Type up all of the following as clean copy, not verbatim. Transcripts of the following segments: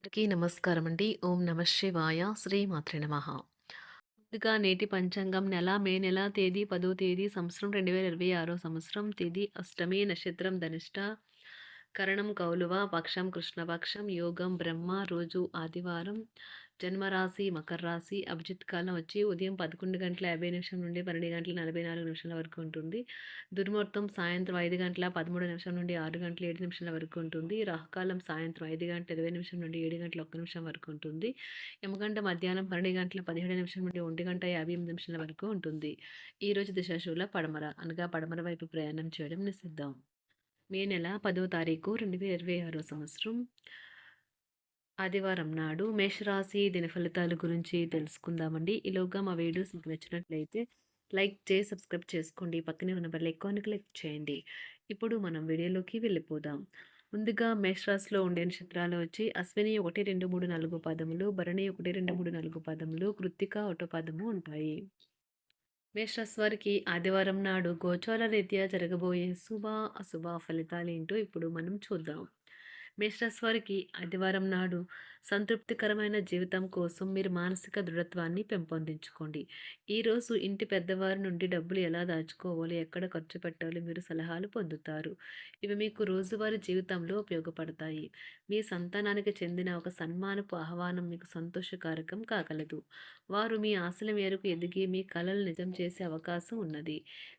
అందరికీ నమస్కారం అండి. ఓం నమ శివాయ. శ్రీమాత్రే నమః. ముందుగా నేటి పంచాంగం మే నెల తేదీ 10వ తేదీ సంవత్సరం 2026 సంవత్సరం తేదీ అష్టమి నక్షత్రం ధనిష్ట కరణం కౌలువ పక్షం కృష్ణపక్షం యోగం బ్రహ్మ రోజు ఆదివారం జన్మరాశి మకర రాశి అభిజిత్ కాలం వచ్చి ఉదయం 11:50 నుండి 12:44 వరకు ఉంటుంది. దుర్ముహూర్తం సాయంత్రం 5:13 నుండి 6:07 వరకు ఉంటుంది. రాహుకాలం సాయంత్రం 5:20 నుండి 7:01 వరకు ఉంటుంది. యమగంట మధ్యాహ్నం 12:17 నుండి 1:58 వరకు ఉంటుంది. ఈరోజు దిశాశూల పడమర అనగా పడమర వైపు ప్రయాణం చేయడం నిషిద్ధం. మే నెల 10వ తారీఖు 2026 సంవత్సరం ఆదివారం నాడు మేషరాశి దిన ఫలితాల గురించి తెలుసుకుందామండి. ఈలోగా మా వీడియోస్ మీకు నచ్చినట్లయితే లైక్ చేసి సబ్స్క్రైబ్ చేసుకోండి. పక్కనే ఉన్న బెల్ ఐకాన్ని క్లిక్ చేయండి. ఇప్పుడు మనం వీడియోలోకి వెళ్ళిపోదాం. ముందుగా మేషరాశిలో ఉండే నక్షత్రాలు వచ్చి అశ్విని 1, 2, 3, 4 పదములు, భరణి 1, 2, 3, 4 పదములు, కృత్తిక 1 పదము ఉంటాయి. మేషరాశి వారికి ఆదివారం నాడు గోచార రీత్యా జరగబోయే శుభ అశుభ ఫలితాలేంటో ఇప్పుడు మనం చూద్దాం. మేషరాశి వారికి ఆదివారం నాడు సంతృప్తికరమైన జీవితం కోసం మీరు మానసిక దృఢత్వాన్ని పెంపొందించుకోండి. ఈరోజు ఇంటి పెద్దవారి నుండి డబ్బులు ఎలా దాచుకోవాలి, ఎక్కడ ఖర్చు పెట్టాలో మీరు సలహాలు పొందుతారు. ఇవి మీకు రోజువారీ జీవితంలో ఉపయోగపడతాయి. మీ సంతానానికి చెందిన ఒక సన్మానపు ఆహ్వానం మీకు సంతోషకారకం కాగలదు. వారు మీ ఆశల మేరకు ఎదిగి మీ కలలు నిజం చేసే అవకాశం ఉన్నది.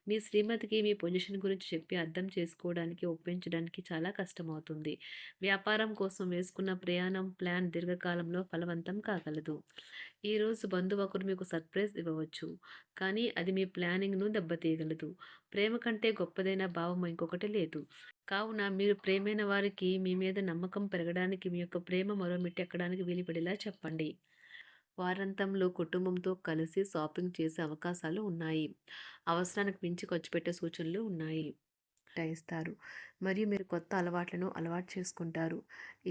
మీ శ్రీమతికి మీ పొజిషన్ గురించి చెప్పి అర్థం చేసుకోవడానికి ఒప్పించడానికి చాలా కష్టమవుతుంది. వ్యాపారం కోసం వేసుకున్న ప్రయాణం ప్లాన్ దీర్ఘకాలంలో ఫలవంతం కాగలదు. ఈరోజు బంధువు ఒకరు మీకు సర్ప్రైజ్ ఇవ్వవచ్చు, కానీ అది మీ ప్లానింగ్ను దెబ్బతీయగలదు. ప్రేమ కంటే గొప్పదైన భావం ఇంకొకటి లేదు. కావున మీరు ప్రేమైన వారికి మీ మీద నమ్మకం పెరగడానికి మీ యొక్క ప్రేమ మరో మెట్టు ఎక్కడానికి వీలుపడేలా చెప్పండి. వారాంతంలో కుటుంబంతో కలిసి షాపింగ్ చేసే అవకాశాలు ఉన్నాయి. అవసరానికి మించి ఖర్చు పెట్టే సూచనలు ఉన్నాయి. ఇస్తారు మరియు మీరు కొత్త అలవాట్లను అలవాటు చేసుకుంటారు.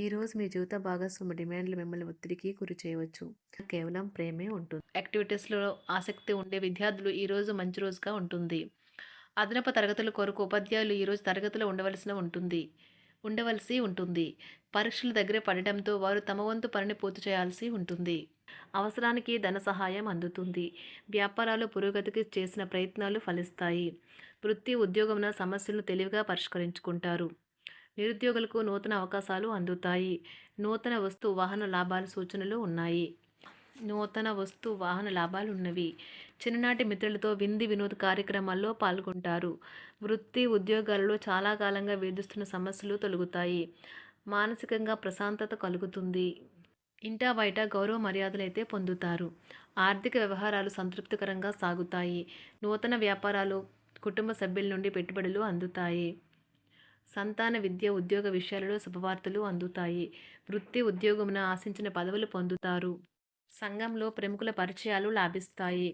ఈరోజు మీ జీవిత భాగస్వామి డిమాండ్లు మిమ్మల్ని ఒత్తిడికి గురి చేయవచ్చు. కేవలం ప్రేమే ఉంటుంది. యాక్టివిటీస్లో ఆసక్తి ఉండే విద్యార్థులు ఈరోజు మంచి రోజుగా ఉంటుంది. అదనపు తరగతుల కొరకు ఉపాధ్యాయులు ఈరోజు తరగతిలో ఉండవలసి ఉంటుంది. పరీక్షలు దగ్గర పడటంతో వారు తమ వంతు పనిని పూర్తి చేయాల్సి ఉంటుంది. అవసరానికి ధన సహాయం అందుతుంది. వ్యాపారాలు పురోగతికి చేసిన ప్రయత్నాలు ఫలిస్తాయి. వృత్తి ఉద్యోగమున సమస్యలను తెలివిగా పరిష్కరించుకుంటారు. నిరుద్యోగులకు నూతన అవకాశాలు అందుతాయి. నూతన వస్తు వాహన లాభాల సూచనలు ఉన్నాయి. చిన్ననాటి మిత్రులతో వినోద కార్యక్రమాల్లో పాల్గొంటారు. వృత్తి ఉద్యోగాలలో చాలా కాలంగా వేధిస్తున్న సమస్యలు తొలగుతాయి. మానసికంగా ప్రశాంతత కలుగుతుంది. ఇంటా బయట గౌరవ మర్యాదలైతే పొందుతారు. ఆర్థిక వ్యవహారాలు సంతృప్తికరంగా సాగుతాయి. నూతన వ్యాపారాలు కుటుంబ సభ్యుల నుండి పెట్టుబడులు అందుతాయి. సంతాన విద్య ఉద్యోగ విషయాలలో శుభవార్తలు అందుతాయి. వృత్తి ఉద్యోగమున ఆశించిన పదవులు పొందుతారు. సంఘంలో ప్రముఖుల పరిచయాలు లాభిస్తాయి.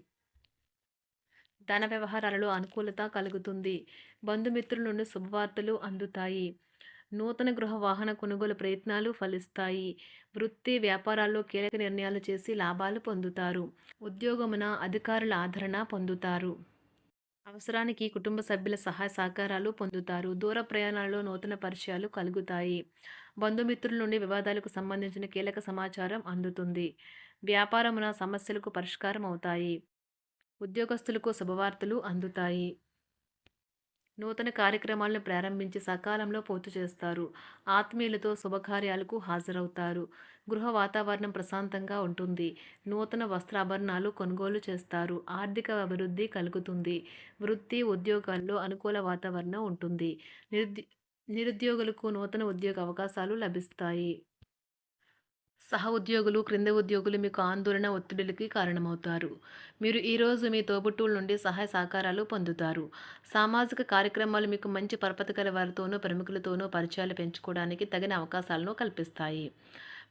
ధన వ్యవహారాలలో అనుకూలత కలుగుతుంది. బంధుమిత్రుల నుండి శుభవార్తలు అందుతాయి. నూతన గృహ వాహన కొనుగోలు ప్రయత్నాలు ఫలిస్తాయి. వృత్తి వ్యాపారాల్లో కీలక నిర్ణయాలు చేసి లాభాలు పొందుతారు. ఉద్యోగమున అధికారుల ఆదరణ పొందుతారు. అవసరానికి కుటుంబ సభ్యుల సహాయ సహకారాలు పొందుతారు. దూర ప్రయాణాలలో నూతన పరిచయాలు కలుగుతాయి. బంధుమిత్రుల నుండి వివాదాలకు సంబంధించిన కీలక సమాచారం అందుతుంది. వ్యాపారమున సమస్యలకు పరిష్కారం అవుతాయి. ఉద్యోగస్తులకు శుభవార్తలు అందుతాయి. నూతన కార్యక్రమాలను ప్రారంభించి సకాలంలో పూర్తి చేస్తారు. ఆత్మీయులతో శుభకార్యాలకు హాజరవుతారు. గృహ వాతావరణం ప్రశాంతంగా ఉంటుంది. నూతన వస్త్రాభరణాలు కొనుగోలు చేస్తారు. ఆర్థిక అభివృద్ధి కలుగుతుంది. వృత్తి ఉద్యోగాల్లో అనుకూల వాతావరణం ఉంటుంది. నిరుద్యోగులకు నూతన ఉద్యోగ అవకాశాలు లభిస్తాయి. సహ ఉద్యోగులు, క్రింద ఉద్యోగులు మీకు ఆందోళన, ఒత్తిడులకి కారణమవుతారు. మీరు ఈరోజు మీ తోబుట్టువుల నుండి సహాయ సహకారాలు పొందుతారు. సామాజిక కార్యక్రమాలు మీకు మంచి పరపతి గల వారితోనూ, ప్రముఖులతోనూ పరిచయాలు పెంచుకోవడానికి తగిన అవకాశాలను కల్పిస్తాయి.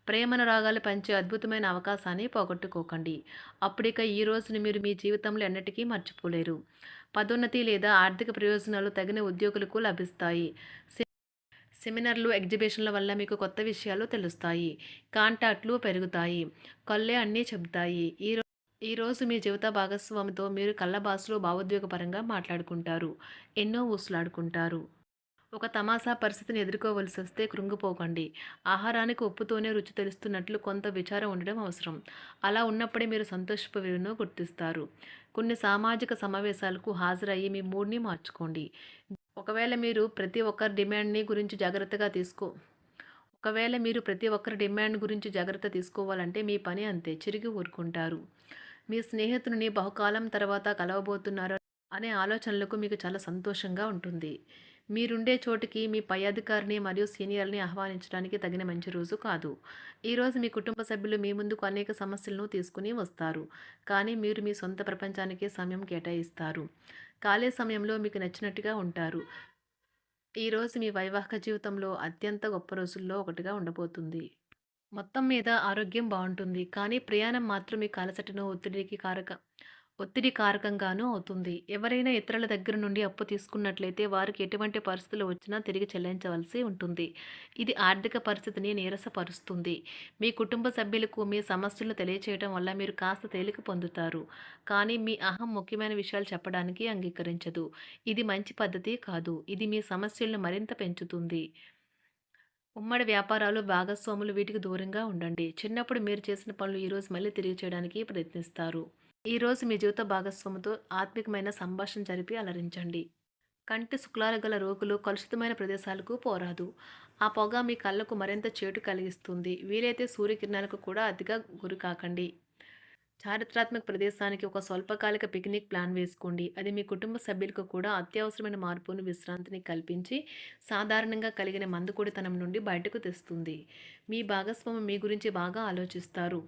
ప్రేమనురాగాలు పంచే అద్భుతమైన అవకాశాన్ని పోగొట్టుకోకండి. అప్పుడిక ఈ రోజును మీరు మీ జీవితంలో ఎన్నటికీ మర్చిపోలేరు. పదోన్నతి లేదా ఆర్థిక ప్రయోజనాలు తగిన ఉద్యోగులకు లభిస్తాయి. సెమినార్లు, ఎగ్జిబిషన్ల వల్ల మీకు కొత్త విషయాలు తెలుస్తాయి. కాంటాక్ట్లు పెరుగుతాయి. కళ్ళే అన్నీ చెబుతాయి. ఈరోజు మీ జీవిత భాగస్వామితో మీరు కళ్ళ భాషలో భావోద్వేగపరంగా మాట్లాడుకుంటారు. ఎన్నో ఊసులాడుకుంటారు. ఒక తమాషా పరిస్థితిని ఎదుర్కోవలసొస్తే కృంగిపోకండి. ఆహారానికి ఉప్పుతోనే రుచి తెలుస్తున్నట్లు కొంత విచారం ఉండడం అవసరం. అలా ఉన్నప్పుడే మీరు సంతోషపు విలువను గుర్తిస్తారు. కొన్ని సామాజిక సమావేశాలకు హాజరయ్యి మీ మూడ్‌ని మార్చుకోండి. ఒకవేళ మీరు ప్రతి ఒక్కరి డిమాండ్‌ని గురించి జాగ్రత్తగా తీసుకో ఒకవేళ మీరు ప్రతి ఒక్కరి డిమాండ్ గురించి జాగ్రత్త తీసుకోవాలంటే మీ పని అంతే. చిరిగి ఊరుకుంటారు. మీ స్నేహితుడిని బహుకాలం తర్వాత కలవబోతున్నారు అనే ఆలోచనలకు మీకు చాలా సంతోషంగా ఉంటుంది. మీరుండే చోటికి మీ పై అధికారిని మరియు సీనియర్‌ని ఆహ్వానించడానికి తగిన మంచి రోజు కాదు. ఈరోజు మీ కుటుంబ సభ్యులు మీ ముందుకు అనేక సమస్యలను తీసుకొని వస్తారు. కానీ మీరు మీ సొంత ప్రపంచానికే సమయం కేటాయిస్తారు. ఖాళీ సమయంలో మీకు నచ్చినట్టుగా ఉంటారు. ఈరోజు మీ వైవాహిక జీవితంలో అత్యంత గొప్ప రోజుల్లో ఒకటిగా ఉండబోతుంది. మొత్తం మీద ఆరోగ్యం బావుంటుంది. కానీ ప్రయాణం మాత్రం మీకు అలసటను, ఒత్తిడి కారకంగానూ అవుతుంది. ఎవరైనా ఇతరుల దగ్గర నుండి అప్పు తీసుకున్నట్లయితే వారికి ఎటువంటి పరిస్థితులు వచ్చినా తిరిగి చెల్లించవలసి ఉంటుంది. ఇది ఆర్థిక పరిస్థితిని నీరసపరుస్తుంది. మీ కుటుంబ సభ్యులకు మీ సమస్యలను తెలియచేయడం వల్ల మీరు కాస్త తేలిక పొందుతారు. కానీ మీ అహం ముఖ్యమైన విషయాలు చెప్పడానికి అంగీకరించదు. ఇది మంచి పద్ధతి కాదు. ఇది మీ సమస్యలను మరింత పెంచుతుంది. ఉమ్మడి వ్యాపారాలు, భాగస్వాములు వీటికి దూరంగా ఉండండి. చిన్నప్పుడు మీరు చేసిన పనులు ఈరోజు మళ్ళీ తిరిగి చేయడానికి ప్రయత్నిస్తారు. ఈరోజు మీ జీవిత భాగస్వామితో ఆత్మికమైన సంభాషణ జరిపి అలరించండి. కంటి శుక్లాలు గల రోగులు కలుషితమైన ప్రదేశాలకు పోరాదు. ఆ పొగ మీ కళ్ళకు మరింత చేటు కలిగిస్తుంది. వీలైతే సూర్యకిరణాలకు కూడా అతిగా గురికాకండి. చారిత్రాత్మక ప్రదేశానికి ఒక స్వల్పకాలిక పిక్నిక్ ప్లాన్ వేసుకోండి. అది మీ కుటుంబ సభ్యులకు కూడా అత్యవసరమైన మార్పును, విశ్రాంతిని కల్పించి సాధారణంగా కలిగిన మందుకొడితనం నుండి బయటకు తెస్తుంది. మీ భాగస్వామి మీ గురించి బాగా ఆలోచిస్తారు.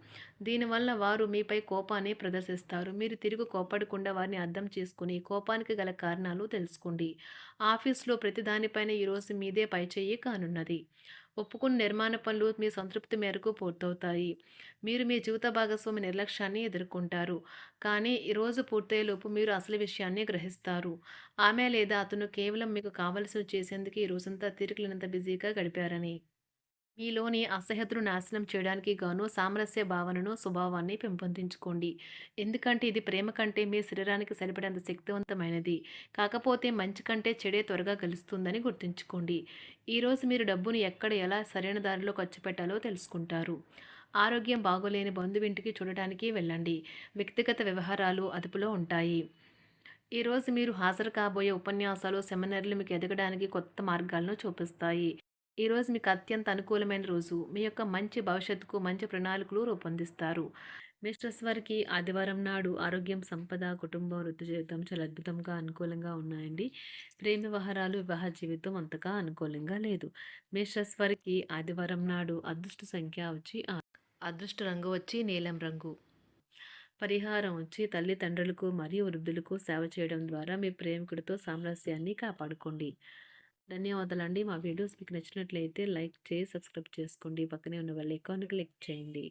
దీనివల్ల వారు మీపై కోపాన్ని ప్రదర్శిస్తారు. మీరు తిరిగి కోపడకుండా వారిని అర్థం చేసుకుని కోపానికి గల కారణాలు తెలుసుకోండి. ఆఫీస్లో ప్రతి దానిపైన ఈరోజు మీదే పైచేయి కానున్నది. ఒప్పుకున్న నిర్మాణ పనులు మీ సంతృప్తి మేరకు పూర్తవుతాయి. మీరు మీ జీవిత భాగస్వామి నిర్లక్ష్యాన్ని ఎదుర్కొంటారు. కానీ ఈ రోజు పూర్తయ్యేలోపు మీరు అసలు విషయాన్ని గ్రహిస్తారు. ఆమె లేదా అతను కేవలం మీకు కావలసినవి చేసేందుకు ఈ రోజంతా తీరికలేనంత బిజీగా గడిపారని. మీలోని అసహ్యతను నాశనం చేయడానికి గాను సామరస్య భావనను, స్వభావాన్ని పెంపొందించుకోండి. ఎందుకంటే ఇది ప్రేమ కంటే మీ శరీరానికి సరిపడేంత శక్తివంతమైనది. కాకపోతే మంచి కంటే చెడే త్వరగా గెలుస్తుందని గుర్తుంచుకోండి. ఈరోజు మీరు డబ్బును ఎక్కడ, ఎలా సరైన దారిలో ఖర్చు పెట్టాలో తెలుసుకుంటారు. ఆరోగ్యం బాగోలేని బంధువింటికి చూడటానికి వెళ్ళండి. వ్యక్తిగత వ్యవహారాలు అదుపులో ఉంటాయి. ఈరోజు మీరు హాజరు కాబోయే ఉపన్యాసాలు, సెమినార్లు మీకు ఎదగడానికి కొత్త మార్గాలను చూపిస్తాయి. ఈరోజు మీకు అత్యంత అనుకూలమైన రోజు. మీ యొక్క మంచి భవిష్యత్తుకు మంచి ప్రణాళికలు రూపొందిస్తారు. మిస్టర్స్ వారికి ఆదివారం నాడు ఆరోగ్యం, సంపద, కుటుంబం, వృత్తి జీవితం చాలా అద్భుతంగా అనుకూలంగా ఉన్నాయండి. ప్రేమ వ్యవహారాలు, వివాహ జీవితం అంతగా అనుకూలంగా లేదు. మిస్టర్స్ వారికి ఆదివారం నాడు అదృష్ట సంఖ్య వచ్చి అదృష్ట రంగు వచ్చి నీలం రంగు. పరిహారం వచ్చి తల్లిదండ్రులకు మరియు వృద్ధులకు సేవ చేయడం ద్వారా మీ ప్రేమికుడితో సామరస్యాన్ని కాపాడుకోండి. ధన్యవాదాలండి. మా వీడియోస్ మీకు నచ్చినట్లయితే లైక్ చేసి సబ్స్క్రైబ్ చేసుకోండి. పక్కనే ఉన్న బెల్ ఐకాన్ క్లిక్ చేయండి.